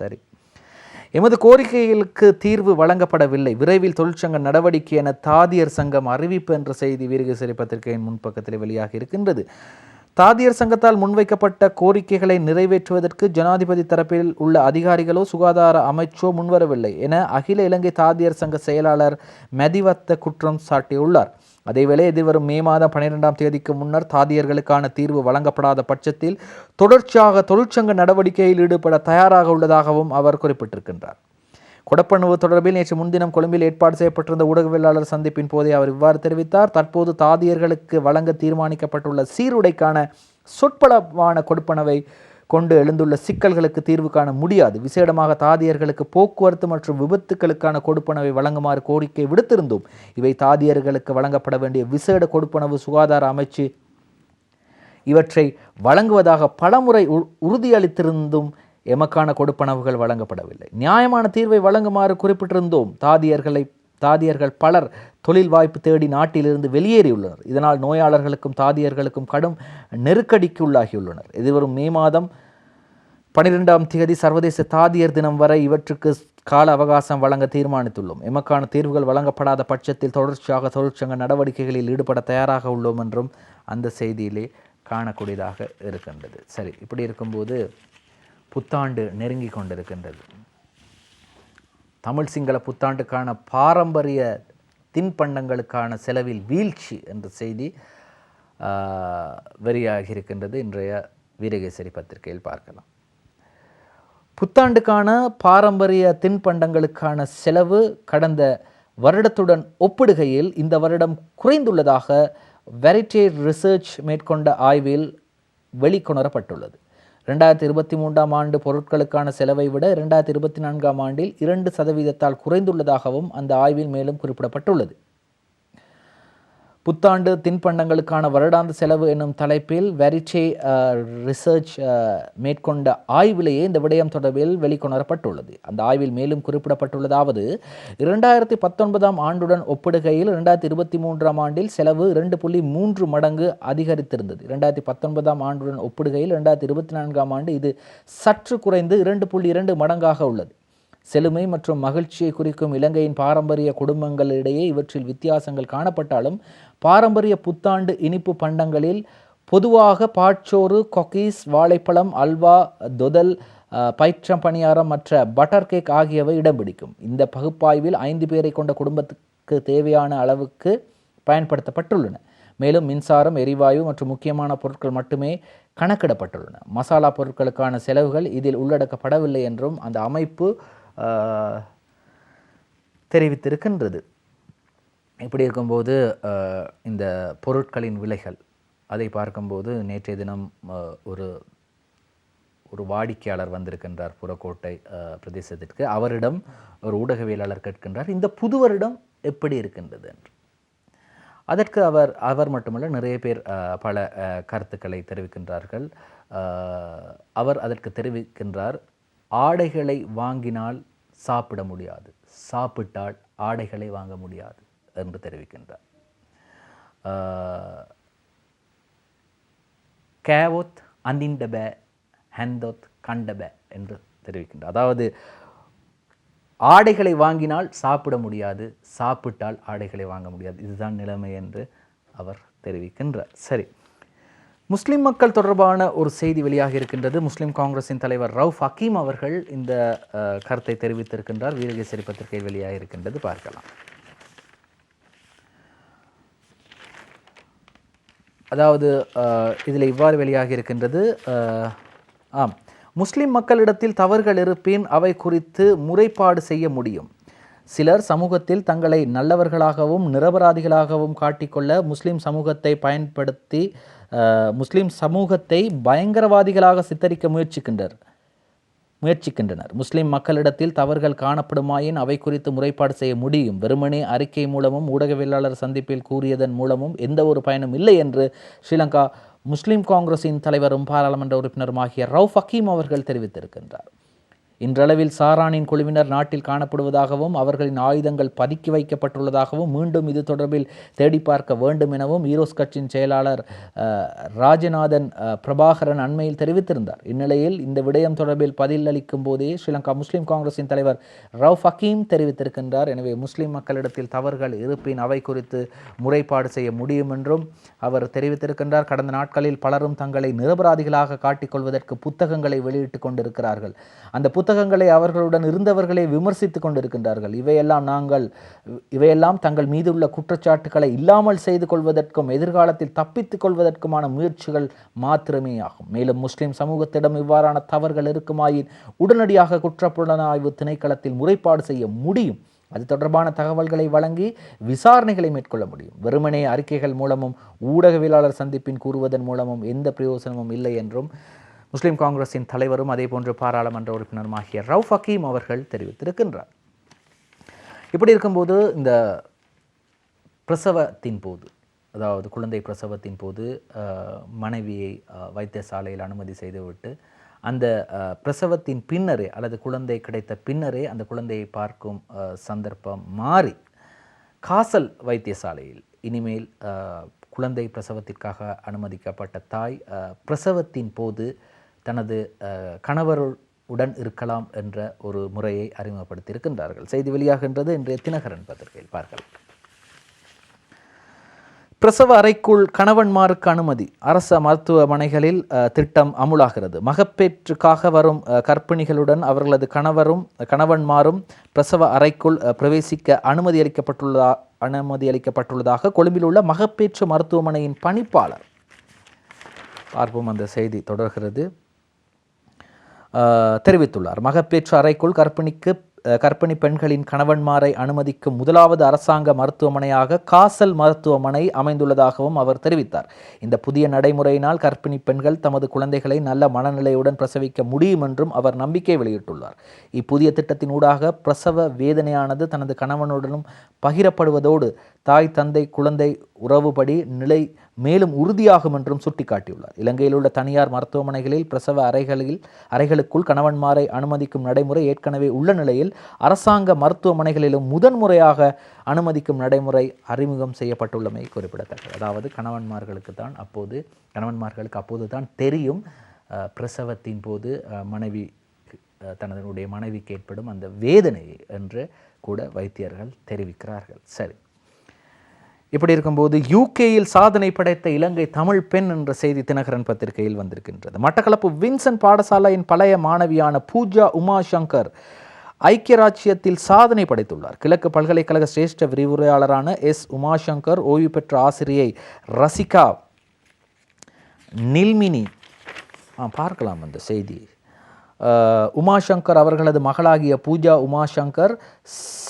சரி, எமது கோரிக்கைகளுக்கு தீர்வு வழங்கப்படவில்லை, விரைவில் தொழிற்சங்க நடவடிக்கை என தாதியர் சங்கம் அறிவிப்பு என்ற செய்தி வீரகேசரி பத்திரிகையின் முன்பக்கத்தில் வெளியாக இருக்கின்றது. தாதியர் சங்கத்தால் முன்வைக்கப்பட்ட கோரிக்கைகளை நிறைவேற்றுவதற்கு ஜனாதிபதி தரப்பில் உள்ள அதிகாரிகளோ சுகாதார அமைச்சோ முன்வரவில்லை என அகில இலங்கை தாதியர் சங்க செயலாளர் மெதிவத்த குற்றம் சாட்டியுள்ளார். அதேவேளை எதிர்வரும் மே மாதம் 12ஆம் தேதிக்கு முன்னர் தாதியர்களுக்கான தீர்வு வழங்கப்படாத பட்சத்தில் தொடர்ச்சியாக தொழிற்சங்க நடவடிக்கையில் ஈடுபட தயாராக உள்ளதாகவும் அவர் குறிப்பிட்டிருக்கின்றார். கொடப்பண்ணுவு தொடர்பில் நேற்று முன்தினம் கொழும்பில் ஏற்பாடு செய்யப்பட்டிருந்த ஊடகவியலாளர் சந்திப்பின் போதே அவர் இவ்வாறு தெரிவித்தார். தற்போது தாதியர்களுக்கு வழங்க தீர்மானிக்கப்பட்டுள்ள சீருடைக்கான சொற்பளவான கொடுப்பனவை கொண்டு எழுந்துள்ள சிக்கல்களுக்கு தீர்வு காண முடியாது. விசேடமாக தாதியர்களுக்கு போக்குவரத்து மற்றும் விபத்துக்களுக்கான கொடுப்பனவை வழங்குமாறு கோரிக்கை விடுத்திருந்தோம். இவை தாதியர்களுக்கு வழங்கப்பட வேண்டிய விசேட கொடுப்பனவு. சுகாதார அமைச்சு இவற்றை வழங்குவதாக பலமுறை உறுதியளித்திருந்தும் எமக்கான கொடுப்பனவுகள் வழங்கப்படவில்லை. நியாயமான தீர்வை வழங்குமாறு குறிப்பிட்டிருந்தோம். தாதியர்கள் பலர் தொழில் வாய்ப்பு தேடி நாட்டிலிருந்து வெளியேறியுள்ளனர். இதனால் நோயாளர்களுக்கும் தாதியர்களுக்கும் கடும் நெருக்கடிக்கு உள்ளாகியுள்ளனர். எதிர்வரும் மே மாதம் 12ஆம் தேதி சர்வதேச தாதியர் தினம் வரை இவற்றுக்கு கால அவகாசம் வழங்க தீர்மானித்துள்ளோம். எமக்கான தீர்வுகள் வழங்கப்படாத பட்சத்தில் தொடர்ச்சியாக தொழிற்சங்க நடவடிக்கைகளில் ஈடுபட தயாராக உள்ளோம் என்றும் அந்த செய்தியிலே காணக்கூடியதாக இருக்கின்றது. சரி, இப்படி இருக்கும்போது புத்தாண்டு நெருங்கி கொண்டிருக்கின்றது. தமிழ் சிங்கள புத்தாண்டுக்கான பாரம்பரிய தின்பண்டங்களுக்கான செலவில் வீழ்ச்சி என்ற செய்தி வெளியாகி இருக்கின்றது. இன்றைய வீரகேசரி பத்திரிகையில் பார்க்கலாம். புத்தாண்டுக்கான பாரம்பரிய தின்பண்டங்களுக்கான செலவு கடந்த வருடத்துடன் ஒப்பிடுகையில் இந்த வருடம் குறைந்துள்ளதாக வெரிட்டி ரிசர்ச் மேற்கொண்ட ஆய்வில் வெளிக்கொணரப்பட்டுள்ளது. 2023ஆம் ஆண்டு பொருட்களுக்கான செலவை விட 2024ஆம் ஆண்டில் 2% குறைந்துள்ளதாகவும் அந்த ஆய்வில் மேலும் குறிப்பிடப்பட்டுள்ளது. புத்தாண்டு தின்பண்டங்களுக்கான வருடாந்த செலவு என்னும் தலைப்பில் வெரிட்டி ரிசர்ச் மேற்கொண்ட ஆய்விலேயே இந்த விடயம் தொடர்பில் வெளிக்கொணரப்பட்டுள்ளது. அந்த ஆய்வில் மேலும் குறிப்பிடப்பட்டுள்ளதாவது, 2019ஆம் ஆண்டுடன் ஒப்பிடுகையில் 2023ஆம் ஆண்டில் செலவு 2.3 மடங்கு அதிகரித்திருந்தது. 2019ஆம் ஆண்டுடன் ஒப்பிடுகையில் 2024ஆம் ஆண்டு இது சற்று குறைந்து 2.2 மடங்காக உள்ளது. செழுமை மற்றும் மகிழ்ச்சியை குறிக்கும் இலங்கையின் பாரம்பரிய குடும்பங்களிடையே இவற்றில் வித்தியாசங்கள் காணப்பட்டாலும் பாரம்பரிய புத்தாண்டு இனிப்பு பண்டங்களில் பொதுவாக பாட்சோறு, கொக்கீஸ், வாழைப்பழம், அல்வா, தொதல், பயிற்றம் பணியாரம் மற்ற பட்டர் கேக் ஆகியவை இடம் பிடிக்கும். இந்த பகுப்பாய்வில் 5 பேரை கொண்ட குடும்பத்துக்கு தேவையான அளவுக்கு பயன்படுத்தப்பட்டுள்ளன. மேலும் மின்சாரம், எரிவாயு மற்றும் முக்கியமான பொருட்கள் மட்டுமே கணக்கிடப்பட்டுள்ளன. மசாலா பொருட்களுக்கான செலவுகள் இதில் உள்ளடக்கப்படவில்லை என்றும் அந்த அமைப்பு தெரிவித்திருக்கின்றது. இப்படி இருக்கும்போது இந்த பொருட்களின் விலைகள் அதை பார்க்கும்போது நேற்றைய தினம் ஒரு ஒரு வாடிக்கையாளர் வந்திருக்கின்றார் புறக்கோட்டை பிரதேசத்திற்கு. அவரிடம் ஒரு ஊடகவியலாளர் கேட்கின்றார், இந்த புது வருடம் எப்படி இருக்கின்றது என்று. அதற்கு அவர் மட்டுமல்ல, நிறைய பேர் பல கருத்துக்களை தெரிவிக்கின்றார்கள். அவர் அதற்கு தெரிவிக்கின்றார், ஆடைகளை வாங்கினால் சாப்பிட முடியாது, சாப்பிட்டால் ஆடைகளை வாங்க முடியாது என்று தெரிவிக்கின்றார். கேவோத் அன்னிண்டப ஹந்தோத் கண்டப என்று தெரிவிக்கின்றார். அதாவது ஆடைகளை வாங்கினால் சாப்பிட முடியாது, சாப்பிட்டால் ஆடைகளை வாங்க முடியாது, இதுதான் நிலைமை என்று அவர் தெரிவிக்கின்றார். சரி, முஸ்லிம் மக்கள் தொடர்பான ஒரு செய்தி வெளியாக இருக்கின்றது. முஸ்லிம் காங்கிரஸின் தலைவர் ரவுஃப் ஹக்கீம் அவர்கள் இந்த கருத்தை தெரிவித்திருக்கின்றார். வீரகேசரி பத்திரிகையில் வெளியாக இருக்கின்றது, பார்க்கலாம். அதாவது இதில் இவ்வாறு வெளியாக இருக்கின்றது. முஸ்லிம் மக்களிடத்தில் தவறுகள் இருப்பின் அவை குறித்து முறைப்பாடு செய்ய முடியும். சிலர் சமூகத்தில் தங்களை நல்லவர்களாகவும் நிரபராதிகளாகவும் காட்டிக்கொள்ள முஸ்லிம் சமூகத்தை பயன்படுத்தி முஸ்லிம் சமூகத்தை பயங்கரவாதிகளாக சித்தரிக்க முயற்சிக்கின்றனர். முஸ்லிம் மக்களிடத்தில் தவறுகள் காணப்படுமாயின் அவை குறித்து முறைப்பாடு செய்ய முடியும். வெறுமனே அறிக்கை மூலமும் ஊடகவியலாளர் சந்திப்பில் கூறியதன் மூலமும் எந்த ஒரு பயனும் இல்லை என்று ஸ்ரீலங்கா முஸ்லிம் காங்கிரஸின் தலைவரும் பாராளுமன்ற உறுப்பினருமாகிய ரவுஃப் ஹக்கீம் அவர்கள் தெரிவித்திருக்கின்றார். இன்றளவில் சாரானின் குழுவினர் நாட்டில் காணப்படுவதாகவும் அவர்களின் ஆயுதங்கள் பதுக்கி வைக்கப்பட்டுள்ளதாகவும் மீண்டும் இது தொடர்பில் தேடி பார்க்க வேண்டும் எனவும் ஈரோஸ் கட்சியின் செயலாளர் ராஜநாதன் பிரபாகரன் அண்மையில் தெரிவித்திருந்தார். இந்நிலையில் இந்த விடயம் தொடர்பில் பதில் அளிக்கும் போதே ஸ்ரீலங்கா முஸ்லிம் காங்கிரஸின் தலைவர் ரவுஃப் ஹக்கீம் தெரிவித்திருக்கின்றார். எனவே முஸ்லிம் மக்களிடத்தில் தவறுகள் இருப்பின் அவை குறித்து முறைப்பாடு செய்ய முடியும் என்றும் அவர் தெரிவித்திருக்கின்றார். கடந்த நாட்களில் பலரும் தங்களை நிரபராதிகளாக காட்டிக்கொள்வதற்கு புத்தகங்களை வெளியிட்டுக் கொண்டிருக்கிறார்கள். அந்த புத்தகங்களை அவர்களுடன் இருந்தவர்களே விமர்சித்துக் கொண்டிருக்கின்றார்கள். இவையெல்லாம் தங்கள் மீதுள்ள குற்றச்சாட்டுக்களை இல்லாமல் செய்து கொள்வதற்கும் எதிர்காலத்தில் தப்பித்துக் கொள்வதற்குமான முயற்சிகள் மாத்திரமே ஆகும். மேலும் முஸ்லிம் சமூகத்திடம் இவ்வாறான தவறுகள் இருக்குமாயின் உடனடியாக குற்றப்புலனாய்வு திணைக்களத்தில் முறைப்பாடு செய்ய முடியும். அது தொடர்பான தகவல்களை வழங்கி விசாரணைகளை மேற்கொள்ள முடியும். வெறுமனே அறிக்கைகள் மூலமும் ஊடகவியலாளர் சந்திப்பின் கூறுவதன் மூலமும் எந்த பிரயோசனமும் இல்லை என்றும் முஸ்லிம் காங்கிரஸின் தலைவரும் அதே போன்று பாராளுமன்ற உறுப்பினருமாகிய ரவுஃப் ஹக்கீம் அவர்கள் தெரிவித்திருக்கின்றார். இப்படி இருக்கும்போது இந்த பிரசவத்தின் போது, அதாவது குழந்தை பிரசவத்தின் போது மனைவியை வைத்தியசாலையில் அனுமதி செய்துவிட்டு அந்த பிரசவத்தின் பின்னரே அல்லது குழந்தை கிடைத்த பின்னரே அந்த குழந்தையை பார்க்கும் சந்தர்ப்பம் மாறி காசல் வைத்தியசாலையில் இனிமேல் குழந்தை பிரசவத்திற்காக அனுமதிக்கப்பட்ட தாய் பிரசவத்தின் போது தனது கணவருடன் இருக்கலாம் என்ற ஒரு முறையை அறிமுகப்படுத்தியிருக்கின்றார்கள். செய்தி வெளியாகின்றது இன்றைய தினகரன் பத்திரிகையில், பார்க்கலாம். பிரசவ அறைக்குள் கணவன்மாருக்கு அனுமதி, அரச மருத்துவமனைகளில் திட்டம் அமுலாகிறது. மகப்பேற்றுக்காக வரும் கர்ப்பிணிகளுடன் அவர்களது கணவன்மாரும் பிரசவ அறைக்குள் பிரவேசிக்க அனுமதி அளிக்கப்பட்டுள்ளதாக கொழும்பில் உள்ள மகப்பேற்று மருத்துவமனையின் பணிப்பாளர், பார்ப்போம் அந்த செய்தி தொடர்கிறது, தெரிவித்துள்ளார். மகப்பேற்று அறைக்குள் கர்ப்பிணி பெண்களின் கணவன்மாரை அனுமதிக்கும் முதலாவது அரசாங்க மருத்துவமனையாக காசல் மருத்துவமனை அமைந்துள்ளதாகவும் அவர் தெரிவித்தார். இந்த புதிய நடைமுறையினால் கர்ப்பிணி பெண்கள் தமது குழந்தைகளை நல்ல மனநிலையுடன் பிரசவிக்க முடியும் என்றும் அவர் நம்பிக்கை வெளியிட்டுள்ளார். இப்புதிய திட்டத்தின் ஊடாக பிரசவ வேதனையானது தனது கணவனுடனும் பகிரப்படுவதோடு தாய் தந்தை குழந்தை உறவுபடி நிலை மேலும் உறுதியாகும் என்றும் சுட்டிக்காட்டியுள்ளார். இலங்கையில் உள்ள தனியார் மருத்துவமனைகளில் பிரசவ அறைகளுக்குள் கணவன்மாரை அனுமதிக்கும் நடைமுறை ஏற்கனவே உள்ள நிலையில் அரசாங்க மருத்துவமனைகளிலும் முதன்முறையாக அனுமதிக்கும் நடைமுறை அறிமுகம் செய்யப்பட்டுள்ளமை குறிப்பிடத்தக்கது. அதாவது கணவன்மார்களுக்கு அப்போது தான் தெரியும் பிரசவத்தின் போது தன்னுடைய மனைவிக்கு ஏற்படும் அந்த வேதனை என்று கூட வைத்தியர்கள் தெரிவிக்கிறார்கள். சரி, இப்படி இருக்கும்போது யூகேயில் சாதனை படைத்த இலங்கை தமிழ் பெண் என்ற செய்தி தினகரன் பத்திரிகையில் வந்திருக்கின்றது. மட்டக்களப்பு வின்சென்ட் பாடசாலையின் பழைய மாணவியான பூஜா உமாசங்கர் ஐக்கிய ராச்சியத்தில் சாதனை படைத்துள்ளார். கிழக்கு பல்கலைக்கழக சிரேஷ்ட விரிவுரையாளரான எஸ் உமாசங்கர், ஓய்வு பெற்ற ஆசிரியை ரசிகா நில்மினி பார்க்கலாம் அந்த செய்தி. உமாசங்கர் அவர்களது மகளாகிய பூஜா உமாசங்கர்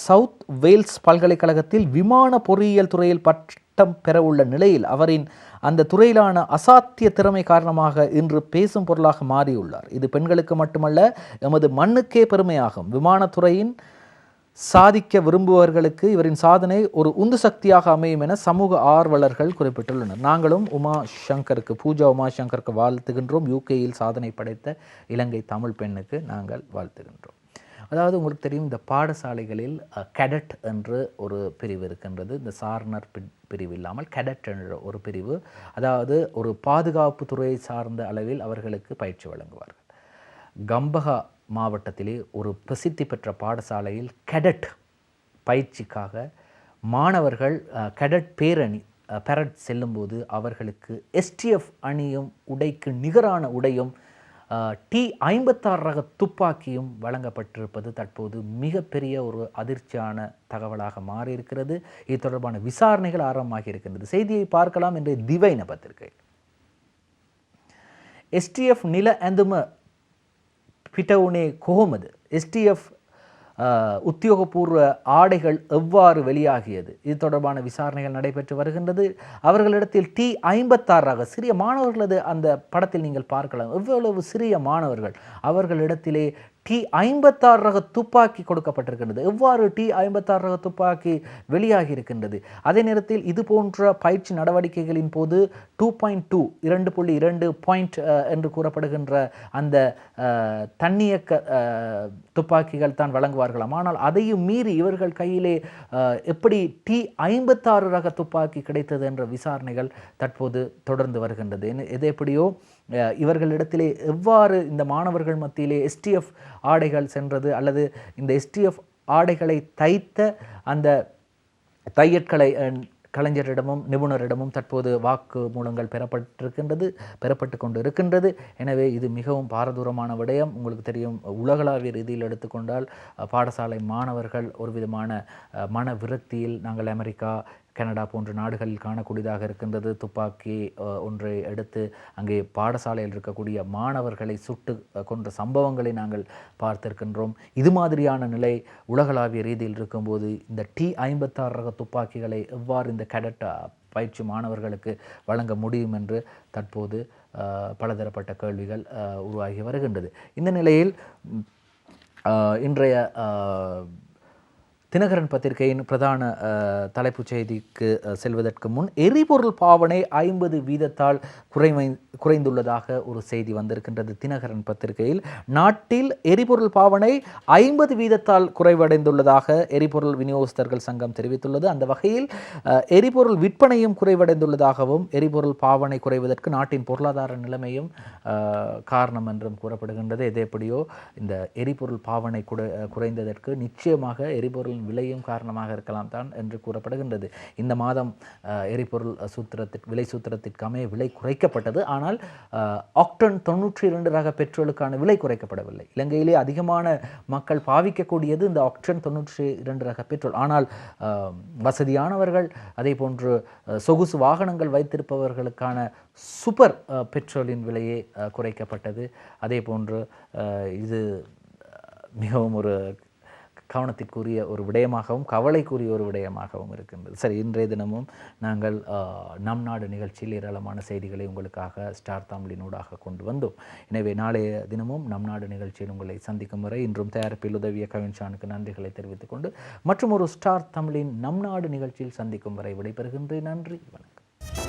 சவுத் வேல்ஸ் பல்கலைக்கழகத்தில் விமான பொறியியல் துறையில் பட்டம் பெறவுள்ள நிலையில் அவரின் அந்த துறையிலான அசாத்திய திறமை காரணமாக இன்று பேசும் பொருளாக மாறியுள்ளார். இது பெண்களுக்கு மட்டுமல்ல, எமது மண்ணுக்கே பெருமையாகும். விமானத்துறையின் சாதிக்க விரும்புபவர்களுக்கு இவரின் சாதனை ஒரு உந்து சக்தியாக அமையும் என சமூக ஆர்வலர்கள் குறிப்பிட்டுள்ளனர். நாங்களும் பூஜா உமாசங்கருக்கு வாழ்த்துகின்றோம். யூகேயில் சாதனை படைத்த இலங்கை தமிழ் பெண்ணுக்கு நாங்கள் வாழ்த்துகின்றோம். அதாவது உங்களுக்கு தெரியும், இந்த பாடசாலைகளில் கேடட் என்று ஒரு பிரிவு இருக்கின்றது. இந்த சார்னர் பிரிவு இல்லாமல் கேடட் என்ற ஒரு பிரிவு, அதாவது ஒரு பாதுகாப்பு துறையை சார்ந்த அளவில் அவர்களுக்கு பயிற்சி வழங்குவார்கள். கம்பஹா மாவட்டத்திலே ஒரு பிரசித்தி பெற்ற பாடசாலையில் கேடட் பயிற்சிக்காக மாணவர்கள் கேடட் பெரட் செல்லும்போது அவர்களுக்கு STF அணியும் உடைக்கு நிகரான உடையும் T-56 ரக துப்பாக்கியும் வழங்கப்பட்டிருப்பது தற்போது மிகப்பெரிய ஒரு அதிர்ச்சியான தகவலாக மாறியிருக்கிறது. இது தொடர்பான விசாரணைகள் ஆரம்பமாகி இருக்கின்றது. செய்தியை பார்க்கலாம் என்ற திவைன பத்திரிகை. STF நில ඇඳුම பிட்டவுனே கோமது STF உத்தியோகபூர்வ ஆடைகள் எவ்வாறு வெளியாகியது, இது தொடர்பான விசாரணைகள் நடைபெற்று வருகின்றது. அவர்களிடத்தில் T-56 ரக சிறிய மாணவர்களது அந்த படத்தில் நீங்கள் பார்க்கலாம், எவ்வளவு சிறிய மாணவர்கள், அவர்களிடத்திலே T-56 ரக துப்பாக்கி கொடுக்கப்பட்டிருக்கின்றது. எவ்வாறு T-56 ரக துப்பாக்கி வெளியாகி இருக்கின்றது? அதே நேரத்தில் இது போன்ற பயிற்சி நடவடிக்கைகளின் போது 2.2 பாயிண்ட் என்று கூறப்படுகின்ற அந்த தன்னியக்க துப்பாக்கிகள் தான் வழங்குவார்களாம். ஆனால் அதையும் மீறி இவர்கள் கையிலே எப்படி T-56 ரக துப்பாக்கி கிடைத்தது என்ற விசாரணைகள் தற்போது தொடர்ந்து வருகின்றது. எது எப்படியோ இவர்களிடத்திலே எவ்வாறு இந்த மாணவர்கள் மத்தியிலே STF ஆடைகள் சென்றது, அல்லது இந்த STF ஆடைகளை தைத்த அந்த தையற்கலை கலைஞரிடமும் நிபுணரிடமும் தற்போது வாக்கு மூலங்கள் பெறப்பட்டு கொண்டு இருக்கின்றது. எனவே இது மிகவும் பாரதூரமான விடயம். உங்களுக்கு தெரியும், உலகளாவிய ரீதியில் எடுத்துக்கொண்டால் பாடசாலை மாணவர்கள் ஒரு விதமான மன விரக்தியில் நாங்கள் அமெரிக்கா, கனடா போன்ற நாடுகளில் காணக்கூடியதாக இருக்கின்றது. துப்பாக்கி ஒன்றை எடுத்து அங்கே பாடசாலையில் இருக்கக்கூடிய மாணவர்களை சுட்டு கொன்ற சம்பவங்களை நாங்கள் பார்த்திருக்கின்றோம். இது மாதிரியான நிலை உலகளாவிய ரீதியில் இருக்கும்போது இந்த T-56 ரக துப்பாக்கிகளை எவ்வாறு இந்த கேடட் பயிற்சி மாணவர்களுக்கு வழங்க முடியும் என்று தற்போது பலதரப்பட்ட கேள்விகள் உருவாகி வருகின்றது. இந்த நிலையில் இன்றைய தினகரன் பத்திரிகையின் பிரதான தலைப்புச் செய்திக்கு செல்வதற்கு முன் எரிபொருள் பாவனை 50% குறைந்துள்ளதாக ஒரு செய்தி வந்திருக்கின்றது. தினகரன் பத்திரிகையில் நாட்டில் எரிபொருள் பாவனை 50% குறைவடைந்துள்ளதாக எரிபொருள் விநியோகஸ்தர்கள் சங்கம் தெரிவித்துள்ளது. அந்த வகையில் எரிபொருள் விற்பனையும் குறைவடைந்துள்ளதாகவும் எரிபொருள் பாவனை குறைவதற்கு நாட்டின் பொருளாதார நிலைமையும் காரணம் என்றும் கூறப்படுகின்றது. எது எப்படியோ இந்த எரிபொருள் பாவனை குறைந்ததற்கு நிச்சயமாக எரிபொருள் விலையும் காரணமாக இருக்கலாம் தான் என்று கூறப்படுகின்றது. இந்த மாதம் எரிபொருள் விலை சூத்திரத்திற்காமே விலை குறைக்கப்பட்டது. ஆனால் ஆக்டன் 92 ரக பெட்ரோலுக்கான விலை குறைக்கப்படவில்லை. இலங்கையிலே அதிகமான மக்கள் பாவிக்கக்கூடியது இந்த ஆக்டன் 92 ரக பெட்ரோல். ஆனால் வசதியானவர்கள், அதே போன்று சொகுசு வாகனங்கள் வைத்திருப்பவர்களுக்கான சூப்பர் பெட்ரோலின் விலையே குறைக்கப்பட்டது. அதே போன்று இது மிகவும் ஒரு கவனத்திற்குரிய ஒரு விடயமாகவும் கவலைக்குரிய ஒரு விடயமாகவும் இருக்கின்றது. சரி, இன்றைய தினமும் நாங்கள் நம் நாடு நிகழ்ச்சியில் ஏராளமான செய்திகளை உங்களுக்காக ஸ்டார் தமிழினூடாக கொண்டு வந்தோம். எனவே நாளைய தினமும் நம் நாடு நிகழ்ச்சியில் உங்களை சந்திக்கும் வரை இன்றும் தயாரிப்பில் உதவிய கவின்ஷானுக்கு நன்றிகளை தெரிவித்துக் கொண்டு மற்றும் ஒரு ஸ்டார் தமிழின் நம் நாடு நிகழ்ச்சியில் சந்திக்கும் வரை விடைபெறுகின்றேன். நன்றி, வணக்கம்.